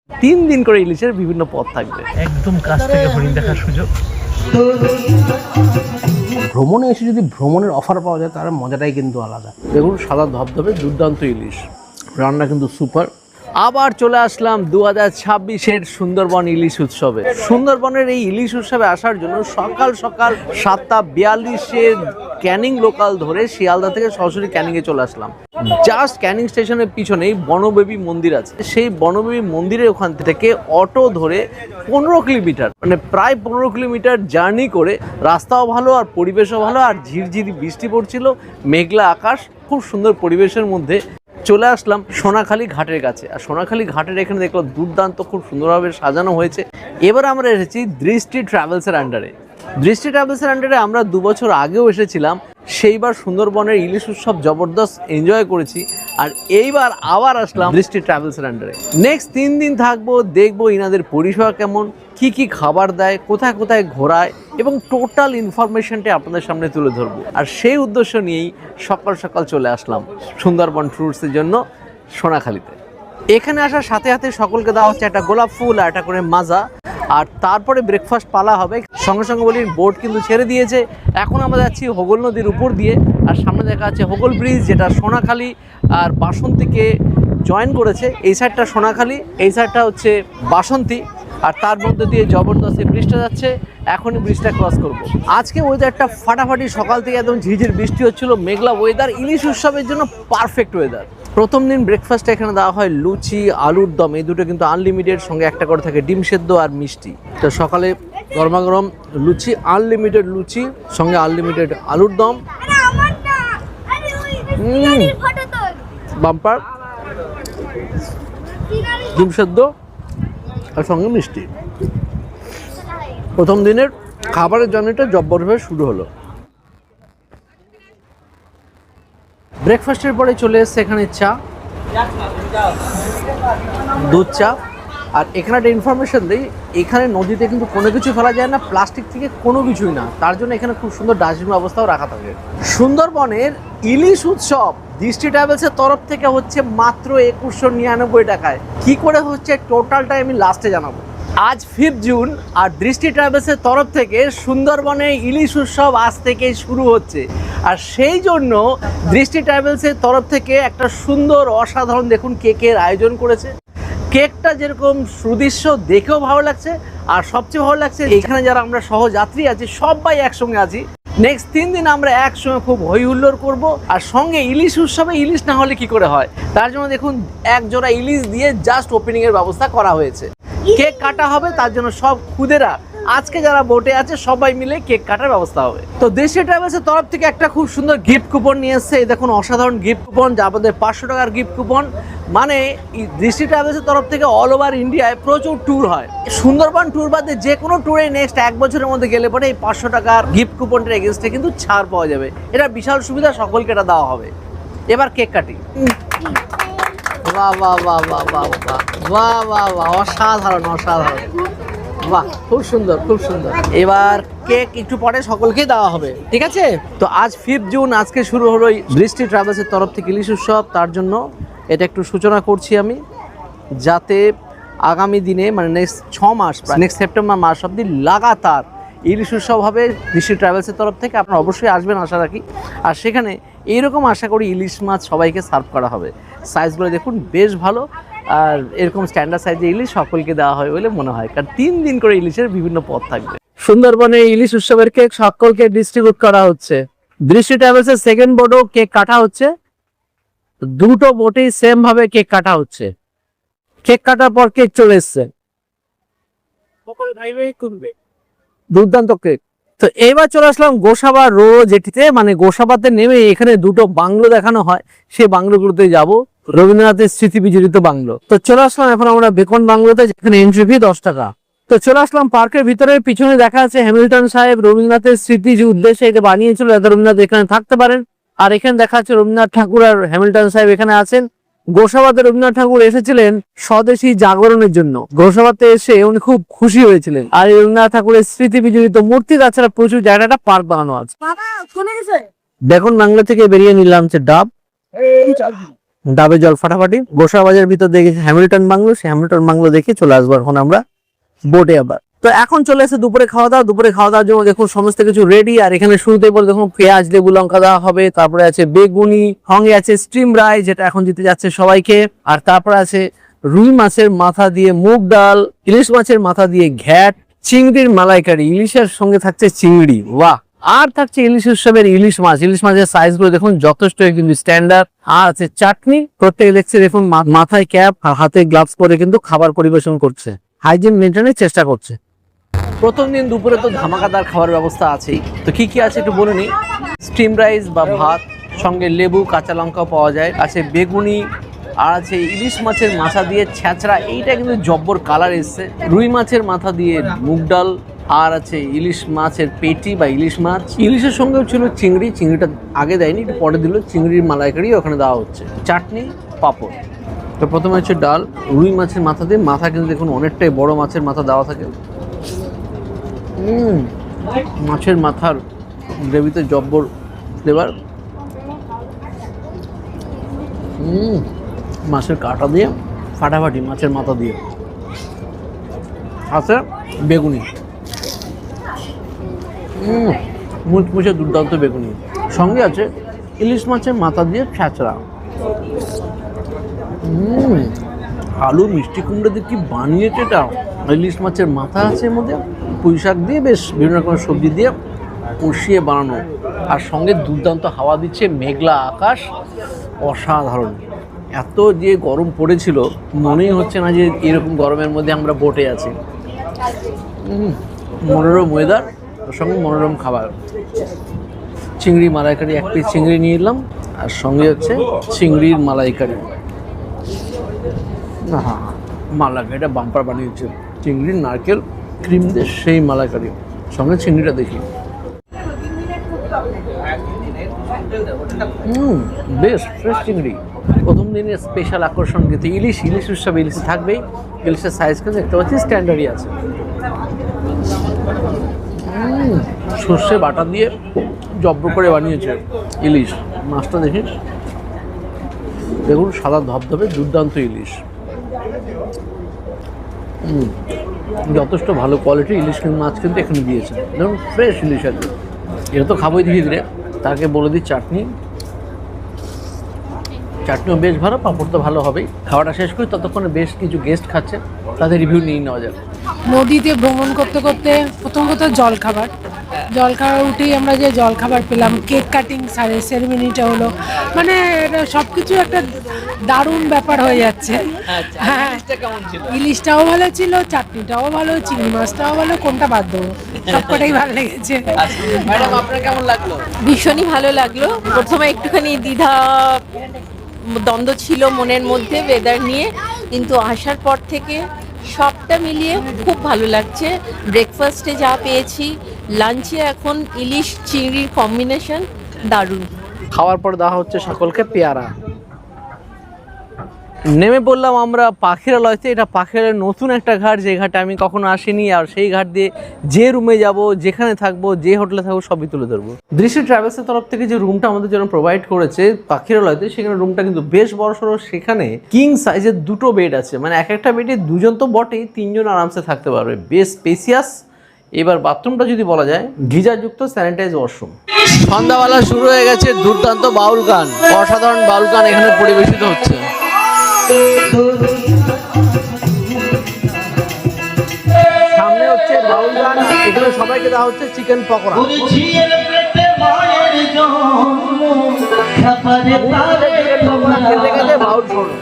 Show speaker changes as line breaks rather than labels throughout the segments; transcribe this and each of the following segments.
দিন করে ইলিশের বিভিন্ন পদ থাকবে, একদম কাছ থেকে হরিণ দেখার সুযোগ। ভ্রমণে এসে যদি ভ্রমণের অফার পাওয়া যায় তার মজাটাই কিন্তু আলাদা। দেখুন সাদা ধবধবে দুর্দান্ত ইলিশ, রান্না কিন্তু সুপার। আবার চলে আসলাম 2026-এর সুন্দরবন ইলিশ উৎসবে। সুন্দরবনের এই ইলিশ উৎসবে আসার জন্য সকাল সকাল 7:42-এর ক্যানিং লোকাল ধরে শিয়ালদা থেকে সরাসরি ক্যানিংয়ে চলে আসলাম। জাস্ট ক্যানিং স্টেশনের পিছনেই বনবেবী মন্দির আছে, সেই বনবেবী মন্দিরের ওখান থেকে অটো ধরে 15 কিলোমিটার, মানে প্রায় 15 কিলোমিটার জার্নি করে, রাস্তাও ভালো আর পরিবেশও ভালো, আর ঝিরঝিরি বৃষ্টি পড়ছিল, মেঘলা আকাশ, খুব সুন্দর পরিবেশের মধ্যে চলে আসলাম সোনাখালী ঘাটের কাছে। আর সোনাখালী ঘাটের এখানে দেখলাম দুর্দান্ত খুব সুন্দরভাবে সাজানো হয়েছে। এবার আমরা এসেছি দৃষ্টি ট্রাভেলসের আন্ডারে। দৃষ্টি ট্রাভেলসের আন্ডারে আমরা 2 বছর আগেও এসেছিলাম, সেইবার সুন্দরবনের ইলিশ উৎসব জবরদস্ত এনজয় করেছি। আর এইবার আবার আসলাম দৃষ্টি ট্রাভেলসের আন্ডারে। নেক্সট 3 দিন থাকবো, দেখবো ইনাদের পরিষেবা কেমন, কি কি খাবার দেয়, কোথায় কোথায় ঘোরায়, এবং টোটাল ইনফরমেশনটা আপনাদের সামনে তুলে ধরবো। আর সেই উদ্দেশ্য নিয়েই সকাল সকাল চলে আসলাম সুন্দরবন ট্যুরসের জন্য সোনাখালীতে। এখানে আসার সাথে সাথে সকলকে দেওয়া হচ্ছে একটা গোলাপ ফুল আর একটা করে মাজা, আর তারপরে ব্রেকফাস্ট পালা হবে। সঙ্গে সঙ্গে বলি বোট কিন্তু ছেড়ে দিয়েছে। এখন আমরা যাচ্ছি হোগল নদীর উপর দিয়ে, আর সামনে দেখা যাচ্ছে হোগল ব্রিজ, যেটা সোনাখালী আর বাসন্তীকে জয়েন করেছে। এই সাইডটা সোনাখালী, এই সাইডটা হচ্ছে বাসন্তী, আর তার মধ্যে দিয়ে জবরদস্ত এই ব্রিজটা যাচ্ছে। এখনই ব্রিজটা ক্রস করব। আজকে ওয়েদারটা ফাটাফাটি, সকাল থেকে একদম ঝিরঝির বৃষ্টি হচ্ছিল, মেঘলা ওয়েদার, ইলিশ উৎসবের জন্য পারফেক্ট ওয়েদার। প্রথম দিন ব্রেকফাস্টে এখানে দেওয়া হয় লুচি, আলুর দম, এই দুটো কিন্তু আনলিমিটেড, সঙ্গে একটা করে থাকে ডিম সেদ্ধ আর মিষ্টি। তো সকালে গরমা গরম লুচি, আনলিমিটেড লুচি, সঙ্গে আনলিমিটেড আলুর দম, বাম্পার, ডিম সেদ্ধ আর সঙ্গে মিষ্টি। প্রথম দিনের খাবারের জার্নিটা জব্বরভাবে শুরু হলো। ব্রেকফাস্টের পরে চলে এসছে এখানে চা, দুধ চা। আর এখানে একটা ইনফরমেশন দিই, এখানে নদীতে কিন্তু কোনো কিছু ফেলা যায় না, প্লাস্টিক থেকে কোনো কিছুই না, তার জন্য এখানে খুব সুন্দর ডাস্টবিন ব্যবস্থাও রাখা থাকে। সুন্দরবনের ইলিশ উৎসব দৃষ্টি ট্রাভেলসের তরফ থেকে হচ্ছে মাত্র 2199 টাকায়। কি করে হচ্ছে টোটালটাই আমি লাস্টে জানাবো। আজ 5 জুন, আর দৃষ্টি ট্রাভেলসের তরফ থেকে সুন্দরবনে ইলিশ উৎসব আজ থেকেই শুরু হচ্ছে। আর সেই জন্য দৃষ্টি ট্রাভেলসের তরফ থেকে একটা সুন্দর অসাধারণ দেখুন কেকের আয়োজন করেছে। কেকটা যেরকম সুদৃশ্য, দেখেও ভালো লাগছে, আর সবচেয়ে ভালো লাগছে এখানে যারা আমরা সহযাত্রী আছি সবাই একসঙ্গে আছি। নেক্সট 3 দিন আমরা একসঙ্গে খুব হই হুল্লোড় করবো। আর সঙ্গে ইলিশ উৎসবে ইলিশ না হলে কি করে হয়, তার জন্য দেখুন এক জোড়া ইলিশ দিয়ে জাস্ট ওপেনিংয়ের ব্যবস্থা করা হয়েছে। কেক কাটা হবে, তার জন্য সব খুদেরা আজকে যারা বোটে আছে সবাই মিলে কেক কাটার ব্যবস্থা হবে। তো দৃষ্টি ট্রাভেলসের তরফ থেকে একটা খুব সুন্দর গিফট কুপন নিয়ে এসছে। এই দেখুন অসাধারণ গিফট কুপন, যা আমাদের 500 টাকার গিফট কুপন। মানে দৃষ্টি ট্রাভেলসের তরফ থেকে অল ওভার ইন্ডিয়ায় প্রচুর ট্যুর হয়। সুন্দরবন ট্যুর বাদে যে কোনো ট্যুরে নেক্সট 1 বছরের মধ্যে গেলে পরে এই 500 টাকার গিফট কুপনটার এগেনস্টে কিন্তু ছাড় পাওয়া যাবে। এটা বিশাল সুবিধা, সকলকে এটা দেওয়া হবে। এবার কেক কাটি। বাহ বাহ বাহ বাহ বাহ বাহ বাহ বাহ বাহ, অসাধারণ অসাধারণ, বাহ, খুব সুন্দর খুব সুন্দর। এবার কেক একটু পরে সকলকেই দেওয়া হবে, ঠিক আছে? তো আজ 5 জুন, আজকে শুরু হলো দৃষ্টি ট্রাভেলসের তরফ থেকে ইলিশ উৎসব। তার জন্য এটা একটু সূচনা করছি আমি, যাতে আগামী দিনে মানে নেক্সট 6 মাস, নেক্সট সেপ্টেম্বর মাস অব্দি লাগাতার ইলিশ উৎসব হবে দৃষ্টি ট্রাভেলসের তরফ থেকে। আপনারা অবশ্যই আসবেন আশা রাখি। আর সেখানে এইরকম আশা করি ইলিশ মাছ সবাইকে সার্ভ করা হবে। সাইজগুলো দেখুন বেশ ভালো, আর এরকম স্ট্যান্ডার্ড সাইজে ইলিশ সকলকে দেওয়া হয় বলে মনে হয়, কারণ 3 দিন করে ইলিশের বিভিন্ন পদ থাকবে। সুন্দরবনে ইলিশ উৎসবের কেক সকলকে ডিস্ট্রিবিউট করা হচ্ছে। দৃষ্টি ট্রাভেলসের সেকেন্ড বোর্ডও কেক কাটা হচ্ছে, দুটো বোটেই সেম ভাবে কেক কাটা হচ্ছে। কেক কাটার পর কেক চলে এসছে, দুর্দান্ত কেক। তো এইবার চলে আসলাম গোসাবা রো জেটিতে, মানে গোসাবাতে নেমে এখানে দুটো বাংলো দেখানো হয়, সেই বাংলোগুলোতে যাব, রবীন্দ্রনাথের স্মৃতি বিজড়িত বাংলো। তো চলে আসলাম এখন আমরা বেকন বাংলোতে, যেখানে এন্ট্রি ফি 10 টাকা। তো চলে আসলাম পার্কের ভিতরে, পিছনে দেখা আছে হ্যামিল্টন সাহেব রবীন্দ্রনাথের স্মৃতি যে উদ্দেশ্যে এটা বানিয়েছিল, যাতে রবীন্দ্রনাথ এখানে থাকতে পারেন। আর এখানে দেখা যাচ্ছে রবীন্দ্রনাথ ঠাকুর আর হ্যামিল্টন সাহেব এখানে আছেন। গোসাবাতে রবীন্দ্রনাথ ঠাকুর এসেছিলেন স্বদেশী জাগরণের জন্য। গোসাবাতে এসে উনি খুব খুশি হয়েছিলেন। আর রবীন্দ্রনাথ ঠাকুরের স্মৃতি বিজড়িত মূর্তি, তাছাড়া প্রচুর জায়গাটা পার্ক বানানো আছে। দেখুন বাংলা থেকে বেরিয়ে নিলাম ডাব, ডাবে জল ফাটাফাটি। গোসা বাজার ভিতর দেখে হ্যামিল্টন বাংলো, সেই হ্যামিল্টন বাংলো দেখে চলে আসবো এখন আমরা বোটে আবার। তো এখন চলে এসে দুপুরে খাওয়া দাওয়া। দুপুরে খাওয়া দাওয়ার জন্য দেখুন সমস্ত কিছু রেডি। আর এখানে শুরুতেই বলে দেখুন পেঁয়াজ লেবু লঙ্কা দেওয়া হবে, তারপরে আছে বেগুনি, সঙ্গে আছে স্টিম রাইস যেটা এখন দিতে যাচ্ছে সবাইকে, আর তারপরে আছে রুই মাছের মাথা দিয়ে মুগ ডাল, ইলিশ মাছের মাথা দিয়ে ঘ্যাট, চিংড়ির মালাইকারি, ইলিশের সঙ্গে থাকছে চিংড়ি, বাহ। আর থাকছে ইলিশ উৎসবের ইলিশ মাছ। ইলিশ মাছের সাইজ গুলো দেখুন যথেষ্ট কিন্তু স্ট্যান্ডার্ড। আর আছে চাটনি। প্রত্যেকে দেখছে দেখুন মাথায় ক্যাপ আর হাতে গ্লাভস পরে কিন্তু খাবার পরিবেশন করছে, হাইজিন মেনটেনের চেষ্টা করছে। প্রথম দিন দুপুরে তো ধামাকাদার খাবার ব্যবস্থা আছেই। তো কি কি আছে একটু বলে নিই। স্টিম রাইস বা ভাত, সঙ্গে লেবু কাঁচা লঙ্কাও পাওয়া যায়, আছে বেগুনি, আর আছে ইলিশ মাছের মাথা দিয়ে ছ্যাঁচড়া, এইটা কিন্তু জব্বর কালার এসছে, রুই মাছের মাথা দিয়ে মুগ ডাল, আর আছে ইলিশ মাছের পেটি বা ইলিশ মাছ। ইলিশের সঙ্গেও ছিল চিংড়ি, চিংড়িটা আগে দেয়নি, একটু পরে দিল। চিংড়ির মালাইকারি ওখানে দেওয়া হচ্ছে, চাটনি, পাঁপড়। তো প্রথমে হচ্ছে ডাল, রুই মাছের মাথা দিয়ে, মাথা কিন্তু দেখুন অনেকটাই বড় মাছের মাথা দেওয়া থাকে। মাছের মাথার গ্রেভিতে জব্বর ফ্লেভার। মাছের কাঁটা দিয়ে ফাটাফাটি, মাছের মাথা দিয়ে আছে বেগুনি, মুচমুচে দুর্দান্ত বেগুনি, সঙ্গে আছে ইলিশ মাছের মাথা দিয়ে ছ্যাঁচড়া। আলু মিষ্টি কুমড়ো দিয়ে কি বানিয়েছে এটা। ইলিশ মাছের মাথা আছে এর মধ্যে, পুঁই শাক দিয়ে বেশ বিভিন্ন রকমের সবজি দিয়ে কষিয়ে বানানো, আর সঙ্গে দুর্দান্ত হাওয়া দিচ্ছে, মেঘলা আকাশ, অসাধারণ। এত যে গরম পড়েছিল মনেই হচ্ছে না যে এরকম গরমের মধ্যে আমরা বোটে আছি। মনোরম ওয়েদার, ওর সঙ্গে মনোরম খাবার। চিংড়ি মালাইকারি, এক পিস চিংড়ি নিয়ে এলাম, আর সঙ্গে হচ্ছে চিংড়ির মালাইকারি। হ্যাঁ, মালাইকারিটা বাম্পার বানিয়েছে, চিংড়ির নারকেল ক্রিম দিয়ে সেই মালাইকারি, সঙ্গে চিংড়িটা দেখি। বেশ ফ্রেশ চিংড়ি। প্রথম দিনের স্পেশাল আকর্ষণ কিন্তু ইলিশ। ইলিশ উৎসবে ইলিশ থাকবেই। ইলিশের সাইজ কিন্তু দেখতে পাচ্ছি স্ট্যান্ডার্ডই আছে। সর্ষে বাটা দিয়ে জব্বর করে বানিয়েছে ইলিশ। মাছটা দেখি, দেখুন সাদা ধবধবে দুর্দান্ত ইলিশ। যথেষ্ট ভালো কোয়ালিটির ইলিশ মাছ কিন্তু এখানে দিয়েছে, দেখুন ফ্রেশ ইলিশ আর কি। এটা তো খাবোই ধীরে ধীরে। তাকে বলে দিই চাটনি, চাটনিও বেশ ভালো, পাঁপড় তো ভালো হবেই। খাওয়াটা শেষ করি, ততক্ষণে বেশ কিছু গেস্ট খাচ্ছে, তাদের রিভিউ নিয়ে নেওয়া যাবে।
নদীতে ভ্রমণ করতে করতে প্রথম কথা জলখাবার উঠেই আমরা যে জলখাবার পেলাম, কেক কাটিং সেরেমনিটা হলো, মানে এটা সব কিছু একটা দারুণ ব্যাপার হয়ে যাচ্ছে। হ্যাঁ, ইলিশটাও ভালো ছিল, চাটনিটাও ভালো, চিংড়ি মাছটাও ভালো, কোনটা বাদ দেবো, সবকটাই ভালো লেগেছে।
ম্যাডাম আপনার কেমন লাগলো?
ভীষণই ভালো লাগলো। প্রথমে একটুখানি দ্বিধা দ্বন্দ্ব ছিল মনের মধ্যে ওয়েদার নিয়ে, কিন্তু আসার পর থেকে সবটা মিলিয়ে খুব ভালো লাগছে। ব্রেকফাস্টে যা পেয়েছি, লাঞ্চে এখন ইলিশ চিংড়ির কম্বিনেশন দারুণ।
খাওয়ার পর দেওয়া হচ্ছে সকলকে পেয়ারা। নেমে পড়লাম আমরা পাখিরালয়তে। এটা পাখিরালয়ের নতুন একটা ঘাট, যে ঘাটে আমি কখনো আসিনি, আর সেই ঘাট দিয়ে যে রুমে যাব, যেখানে থাকবো, যে হোটেলে থাকবো, সবই তুলে ধরবো। দৃষ্টি ট্রাভেলসের তরফ থেকে যে রুমটা আমাদের জন্য প্রোভাইড করেছে পাখিরালয়তে, সেখানে রুমটা কিন্তু বেশ বড়সড়। সেখানে কিং সাইজের 2টো বেড আছে, মানে এক একটা বেডে 2জন তো বটেই, 3জন আরামসে থাকতে পারবে, বেশ স্পেসিয়াস। এবার বাথরুমটা যদি বলা যায়, গিজারযুক্ত স্যানিটাইজ ওয়াশরুম। সন্ধ্যাবেলা শুরু হয়ে গেছে দুর্দান্ত বাউল গান, অসাধারণ বাউল গান এখানে পরিবেশিত হচ্ছে। সামনে হচ্ছে বাউল গান, এখানে সবাইকে দেওয়া হচ্ছে চিকেন পকোড়া। খেতে খেতে বাউল শোনো।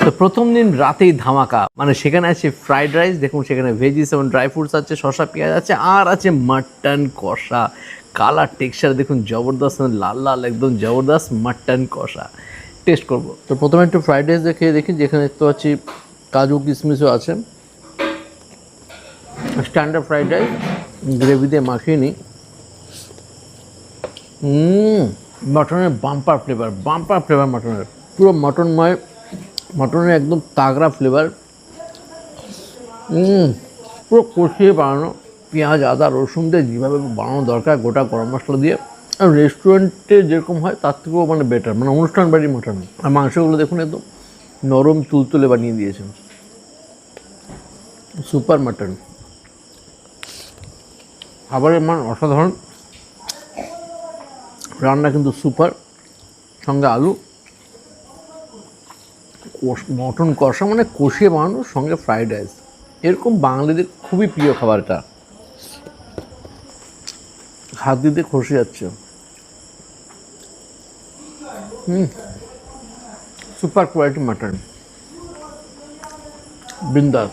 তো প্রথম দিন রাতেই ধামাকা, মানে সেখানে আছে ফ্রাইড রাইস, দেখুন সেখানে ভেজিস এবং ড্রাই ফ্রুটস আছে, শসা পেঁয়াজ আছে, আর আছে মাটন কষা। কালার টেক্সচার দেখুন জবরদস্ত, লাল লাল একদম জবরদস্ত মাটন কষা। টেস্ট করব। তো প্রথমে একটু ফ্রাইড রাইস দেখে দেখি, যেখানে দেখতে পাচ্ছি কাজু কিশমিশও আছে। স্ট্যান্ডার্ড ফ্রাইড রাইস, গ্রেভি দিয়ে মাখিয়ে নিই। মাটনের বাম্পার ফ্লেভার মাটনের, পুরো মটনময়, মটনের একদম তাগড়া ফ্লেভার। পুরো কষিয়ে বানানো, পেঁয়াজ আদা রসুন দিয়ে যেভাবে বানানো দরকার, গোটা গরম মশলা দিয়ে। আর রেস্টুরেন্টে যেরকম হয় তার থেকেও মানে বেটার, মানে অনুষ্ঠান বাড়ির মাটন। আর মাংসগুলো দেখুন একদম নরম তুলতুলে বানিয়ে দিয়েছেন, সুপার মাটন। খাবারের মান অসাধারণ, রান্না কিন্তু সুপার, সঙ্গে আলু মটন কষা মানে কষিয়ে বানানো, সঙ্গে ফ্রাইড রাইস। এরকম বাঙালিদের খুবই প্রিয় খাবারটা, হাত দিতে খসে যাচ্ছে। সুপার কোয়ালিটি মাটন, বিন্দাস।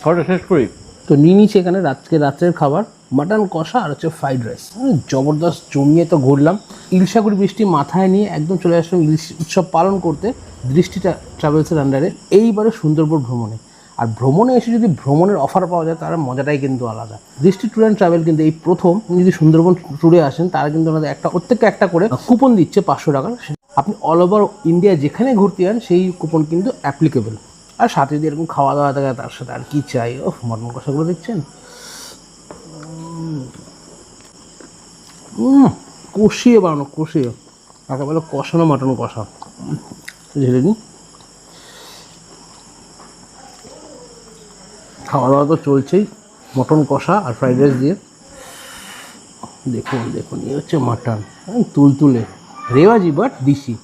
খাবারটা শেষ করি।
তো নিয়ে নিচ্ছি এখানে রাত্রের খাবার, মাটন কষা আর হচ্ছে ফ্রাইড রাইস। জবরদস্ত জমিয়ে তো ঘুরলাম। ইলশাগুড়ি বৃষ্টি মাথায় নিয়ে একদম চলে আসলাম ইলিশ উৎসব পালন করতে দৃষ্টিটা ট্রাভেলসের আন্ডারে এইবারে সুন্দরবন ভ্রমণে। আর ভ্রমণে এসে যদি ভ্রমণের অফার পাওয়া যায় তার মজাটাই কিন্তু আলাদা। দৃষ্টি ট্যুর অ্যান্ড ট্রাভেল কিন্তু এই প্রথম যদি সুন্দরবন ট্যুরে আসেন তারা কিন্তু ওনাদের প্রত্যেককে একটা করে কুপন দিচ্ছে 500 টাকার। আপনি অল ওভার ইন্ডিয়া যেখানে ঘুরতে যান সেই কুপন কিন্তু অ্যাপ্লিকেবল। আর সাথে যদি এরকম খাওয়া দাওয়া থাকে তার সাথে আর কি চাই। ও মটন কষাগুলো দেখছেন, কষিয়ে বানানো, কষিয়ে একেবারে কষানো মাটন কষা। ঝেড়ে নিই। খাওয়া দাওয়া তো চলছেই, মটন কষা আর ফ্রাইড রাইস দিয়ে। দেখুন দেখুন, এই হচ্ছে মাটন, তুলতুলে রেওয়াজি বাট দিশি,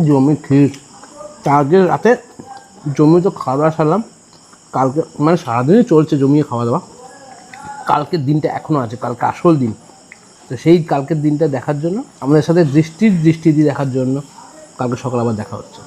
জমি ঠিক। আজকে রাতে জমি তো খাওয়া দাওয়া সারলাম, কালকে মানে সারাদিনই চলছে জমিয়ে খাওয়া দাওয়া। কালকের দিনটা এখনও আছে, কালকে আসল দিন। তো সেই কালকের দিনটা দেখার জন্য আমাদের সাথে দৃষ্টি দিয়ে দেখার জন্য কালকে সকাল আবার দেখা হচ্ছে।